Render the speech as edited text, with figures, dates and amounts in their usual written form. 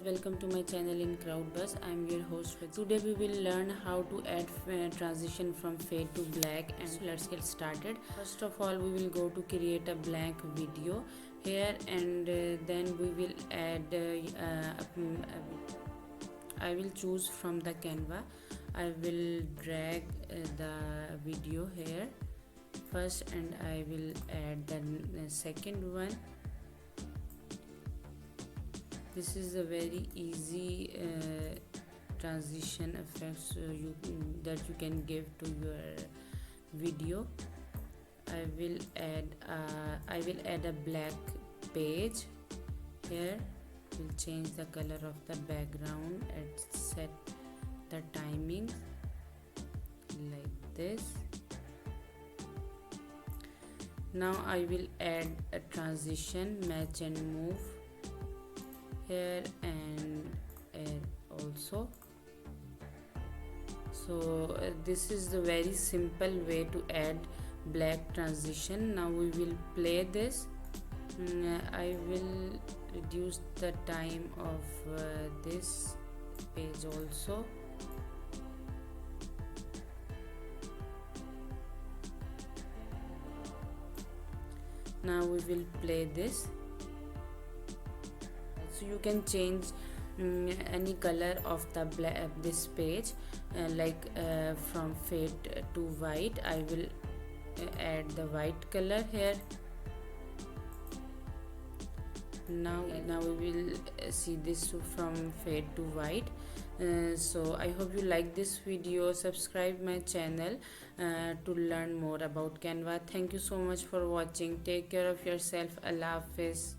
welcome to my channel in CrowdBiz. I'm your host. Today we will learn how to add transition from fade to black, and so let's get started. First of all, we will go to create a blank video here, and then we will add I will choose from the Canva. I will drag the video here first, and I will add the second one. This is a very easy transition effects that you can give to your video. I will add a black page here. We'll change the color of the background and set the timing like this. Now I will add a transition, match and move here and also. So this is the very simple way to add black transition. Now we will play this. I will reduce the time of this page also. Now we will play this. So you can change any color of the this page, from fade to white. I will add the white color here. Now we will see this from fade to white. So I hope you like this video. Subscribe my channel to learn more about Canva. Thank you so much for watching. Take care of yourself. Allah Hafiz.